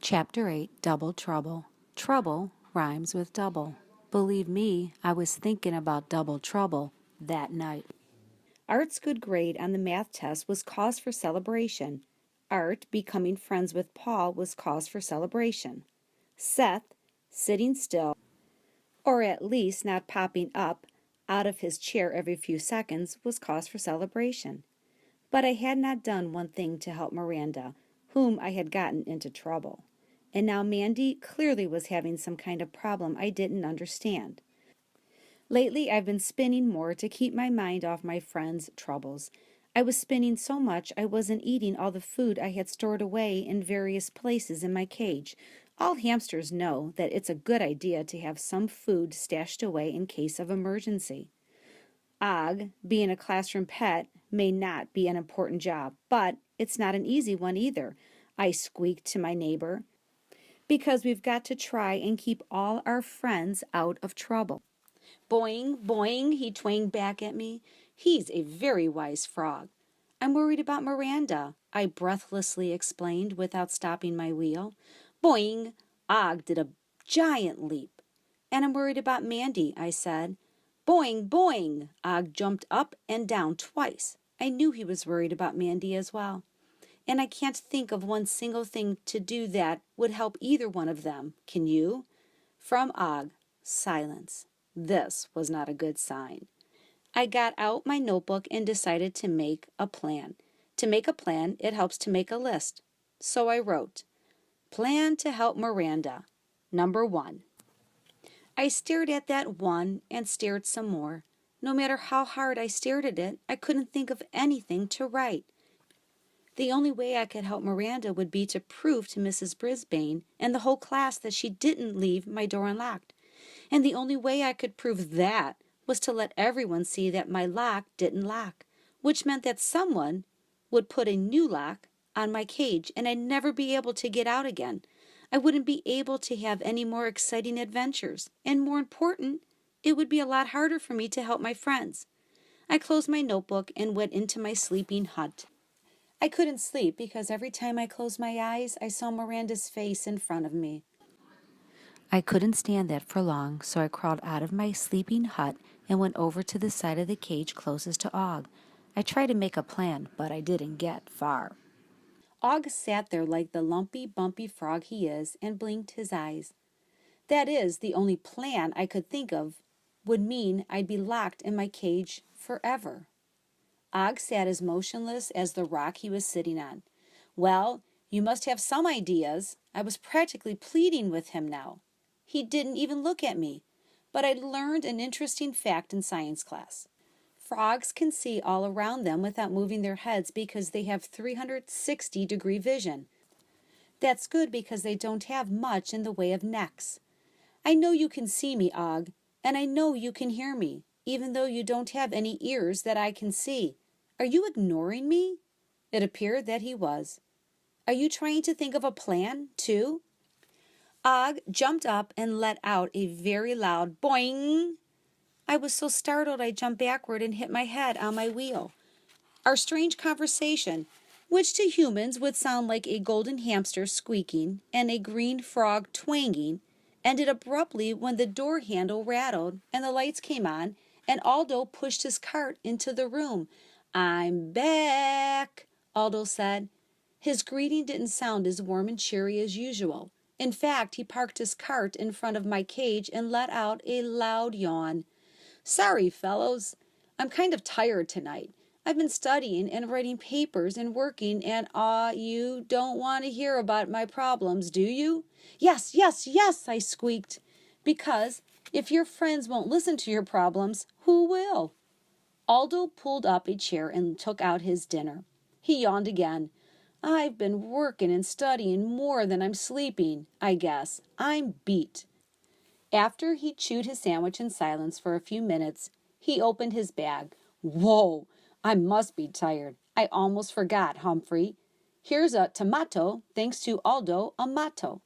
Chapter 8, Double Trouble. Trouble rhymes with double. Believe me, I was thinking about double trouble that night. Art's good grade on the math test was cause for celebration. Art becoming friends with Paul was cause for celebration. Seth sitting still, or at least not popping up out of his chair every few seconds, was cause for celebration. But I had not done one thing to help Miranda, whom I had gotten into trouble. And now Mandy clearly was having some kind of problem I didn't understand. Lately, I've been spinning more to keep my mind off my friend's troubles. I was spinning so much I wasn't eating all the food I had stored away in various places in my cage. All hamsters know that it's a good idea to have some food stashed away in case of emergency. Og, being a classroom pet, may not be an important job, but it's not an easy one either, I squeaked to my neighbor, because we've got to try and keep all our friends out of trouble. Boing, boing, he twanged back at me. He's a very wise frog. I'm worried about Miranda, I breathlessly explained without stopping my wheel. Boing, Og did a giant leap. And I'm worried about Mandy, I said. Boing, boing, Og jumped up and down twice. I knew he was worried about Mandy as well. And I can't think of one single thing to do that would help either one of them. Can you? From Og, silence. This was not a good sign. I got out my notebook and decided to make a plan. To make a plan, it helps to make a list. So I wrote, Plan to help Miranda. Number 1. I stared at that one and stared some more. No matter how hard I stared at it, I couldn't think of anything to write. The only way I could help Miranda would be to prove to Mrs. Brisbane and the whole class that she didn't leave my door unlocked. And the only way I could prove that was to let everyone see that my lock didn't lock, which meant that someone would put a new lock on my cage and I'd never be able to get out again. I wouldn't be able to have any more exciting adventures, and more important, it would be a lot harder for me to help my friends. I closed my notebook and went into my sleeping hut. I couldn't sleep because every time I closed my eyes, I saw Miranda's face in front of me. I couldn't stand that for long, so I crawled out of my sleeping hut and went over to the side of the cage closest to Og. I tried to make a plan, but I didn't get far. Og sat there like the lumpy, bumpy frog he is and blinked his eyes. That is, the only plan I could think of would mean I'd be locked in my cage forever. Og sat as motionless as the rock he was sitting on. Well, you must have some ideas. I was practically pleading with him now. He didn't even look at me, but I'd learned an interesting fact in science class. Frogs can see all around them without moving their heads because they have 360-degree vision. That's good because they don't have much in the way of necks. I know you can see me, Og, and I know you can hear me, even though you don't have any ears that I can see. Are you ignoring me? It appeared that he was. Are you trying to think of a plan, too? Og jumped up and let out a very loud boing. I was so startled I jumped backward and hit my head on my wheel. Our strange conversation, which to humans would sound like a golden hamster squeaking and a green frog twanging, ended abruptly when the door handle rattled and the lights came on and Aldo pushed his cart into the room. I'm back, Aldo said. His greeting didn't sound as warm and cheery as usual. In fact, he parked his cart in front of my cage and let out a loud yawn. Sorry, fellows. I'm kind of tired tonight. I've been studying and writing papers and working, and you don't want to hear about my problems, do you? Yes, yes, yes, I squeaked. Because if your friends won't listen to your problems, who will? Aldo pulled up a chair and took out his dinner. He yawned again. I've been working and studying more than I'm sleeping, I guess. I'm beat. After he chewed his sandwich in silence for a few minutes, he opened his bag. Whoa, I must be tired. I almost forgot, Humphrey. Here's a tomato, thanks to Aldo Amato.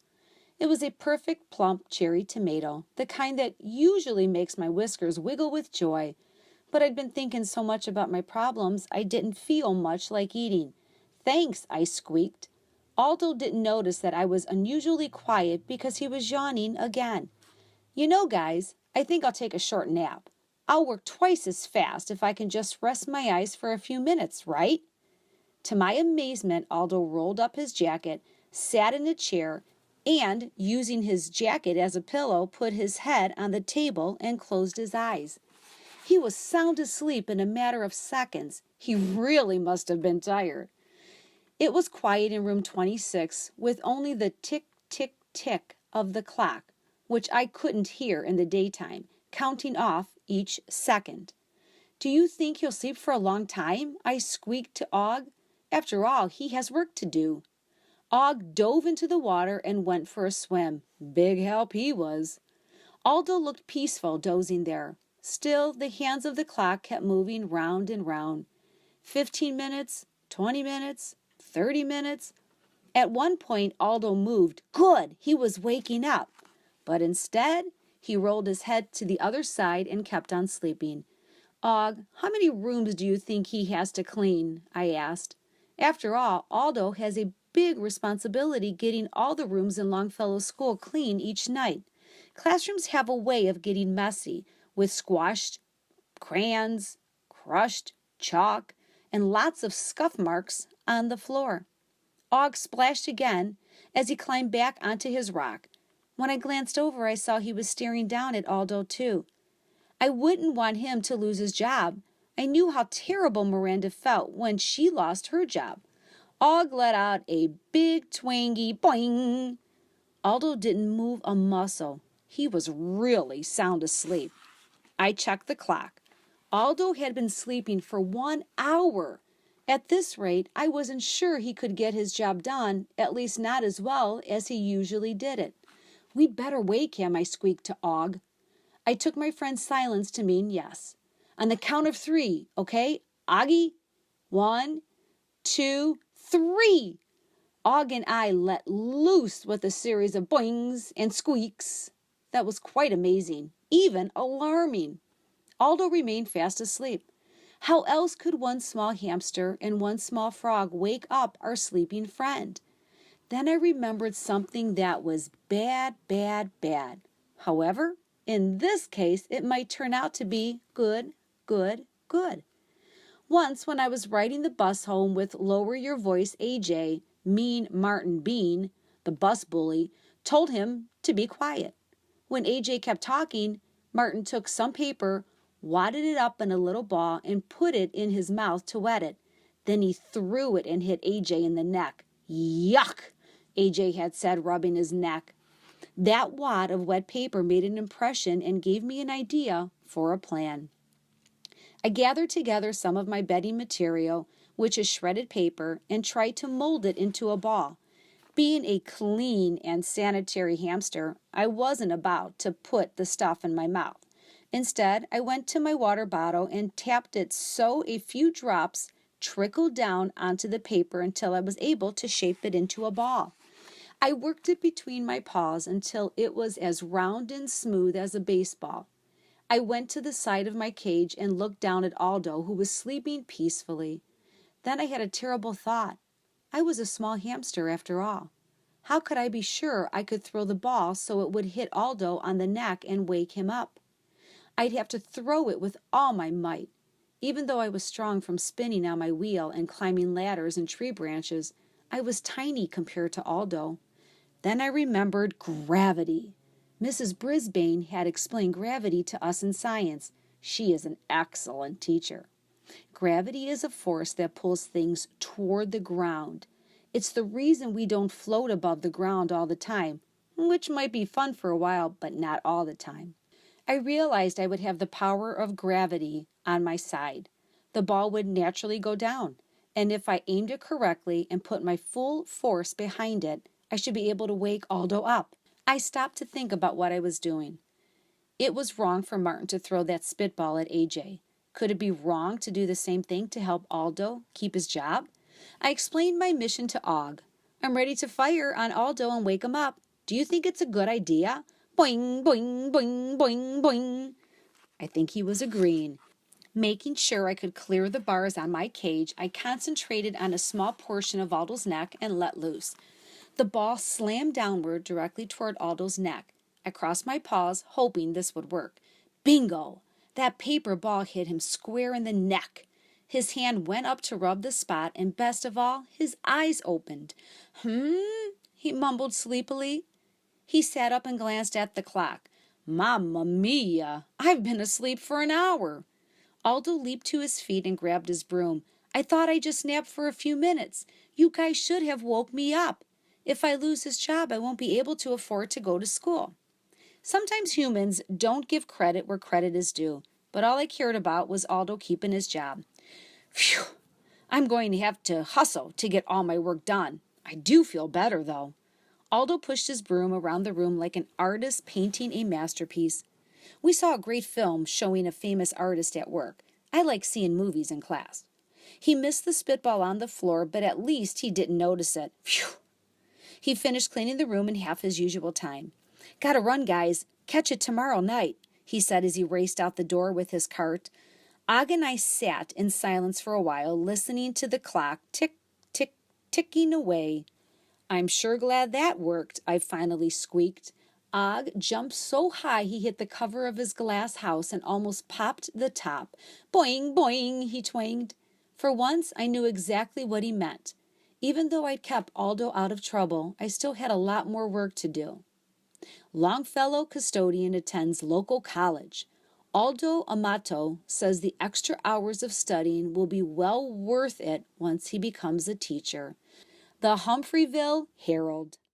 It was a perfect plump cherry tomato, the kind that usually makes my whiskers wiggle with joy. But I'd been thinking so much about my problems, I didn't feel much like eating. Thanks, I squeaked. Aldo didn't notice that I was unusually quiet because he was yawning again. You know, guys, I think I'll take a short nap. I'll work twice as fast if I can just rest my eyes for a few minutes, right? To my amazement, Aldo rolled up his jacket, sat in a chair, and, using his jacket as a pillow, put his head on the table and closed his eyes. He was sound asleep in a matter of seconds. He really must have been tired. It was quiet in room 26, with only the tick, tick, tick of the clock, which I couldn't hear in the daytime, counting off each second. Do you think he'll sleep for a long time? I squeaked to Og. After all, he has work to do. Og dove into the water and went for a swim. Big help he was. Aldo looked peaceful dozing there. Still, the hands of the clock kept moving round and round. 15 minutes, 20 minutes, 30 minutes. At one point, Aldo moved. Good, he was waking up. But instead, he rolled his head to the other side and kept on sleeping. Og, how many rooms do you think he has to clean? I asked. After all, Aldo has a big responsibility getting all the rooms in Longfellow School clean each night. Classrooms have a way of getting messy, with squashed crayons, crushed chalk, and lots of scuff marks on the floor. Og splashed again as he climbed back onto his rock. When I glanced over, I saw he was staring down at Aldo too. I wouldn't want him to lose his job. I knew how terrible Miranda felt when she lost her job. Og let out a big twangy boing. Aldo didn't move a muscle. He was really sound asleep. I checked the clock. Aldo had been sleeping for 1 hour. At this rate, I wasn't sure he could get his job done, at least not as well as he usually did it. We'd better wake him, I squeaked to Og. I took my friend's silence to mean yes. On the count of 3, okay? Augie? 1, 2, 3. Og and I let loose with a series of boings and squeaks. That was quite amazing, even alarming. Aldo remained fast asleep. How else could one small hamster and one small frog wake up our sleeping friend? Then I remembered something that was bad, bad, bad. However, in this case, it might turn out to be good, good, good. Once, when I was riding the bus home with Lower Your Voice AJ, Mean Martin Bean, the bus bully, told him to be quiet. When AJ kept talking, Martin took some paper, wadded it up in a little ball, and put it in his mouth to wet it. Then he threw it and hit AJ in the neck. Yuck, AJ had said, rubbing his neck. That wad of wet paper made an impression and gave me an idea for a plan. I gathered together some of my bedding material, which is shredded paper, and tried to mold it into a ball. Being a clean and sanitary hamster, I wasn't about to put the stuff in my mouth. Instead, I went to my water bottle and tapped it so a few drops trickled down onto the paper until I was able to shape it into a ball. I worked it between my paws until it was as round and smooth as a baseball. I went to the side of my cage and looked down at Aldo, who was sleeping peacefully. Then I had a terrible thought. I was a small hamster after all. How could I be sure I could throw the ball so it would hit Aldo on the neck and wake him up? I'd have to throw it with all my might. Even though I was strong from spinning on my wheel and climbing ladders and tree branches, I was tiny compared to Aldo. Then I remembered gravity. Mrs. Brisbane had explained gravity to us in science. She is an excellent teacher. Gravity is a force that pulls things toward the ground. It's the reason we don't float above the ground all the time, which might be fun for a while, but not all the time. I realized I would have the power of gravity on my side. The ball would naturally go down, and if I aimed it correctly and put my full force behind it, I should be able to wake Aldo up. I stopped to think about what I was doing. It was wrong for Martin to throw that spitball at AJ. Could it be wrong to do the same thing to help Aldo keep his job? I explained my mission to Og. I'm ready to fire on Aldo and wake him up. Do you think it's a good idea? Boing, boing, boing, boing, boing. I think he was agreeing. Making sure I could clear the bars on my cage, I concentrated on a small portion of Aldo's neck and let loose. The ball slammed downward directly toward Aldo's neck. I crossed my paws, hoping this would work. Bingo! That paper ball hit him square in the neck. His hand went up to rub the spot, and best of all, his eyes opened. He mumbled sleepily. He sat up and glanced at the clock. Mamma mia! I've been asleep for an hour. Aldo leaped to his feet and grabbed his broom. I thought I just napped for a few minutes. You guys should have woke me up. If I lose this job, I won't be able to afford to go to school. Sometimes humans don't give credit where credit is due, but all I cared about was Aldo keeping his job. Phew! I'm going to have to hustle to get all my work done. I do feel better, though. Aldo pushed his broom around the room like an artist painting a masterpiece. We saw a great film showing a famous artist at work. I like seeing movies in class. He missed the spitball on the floor, but at least he didn't notice it. Phew! He finished cleaning the room in half his usual time. Gotta run, guys. Catch it tomorrow night, he said as he raced out the door with his cart. Og and I sat in silence for a while, listening to the clock tick, tick, ticking away. I'm sure glad that worked, I finally squeaked. Og jumped so high he hit the cover of his glass house and almost popped the top. Boing, boing, he twanged. For once, I knew exactly what he meant. Even though I'd kept Aldo out of trouble, I still had a lot more work to do. Longfellow custodian attends local college. Aldo Amato says the extra hours of studying will be well worth it once he becomes a teacher. The Humphreyville Herald.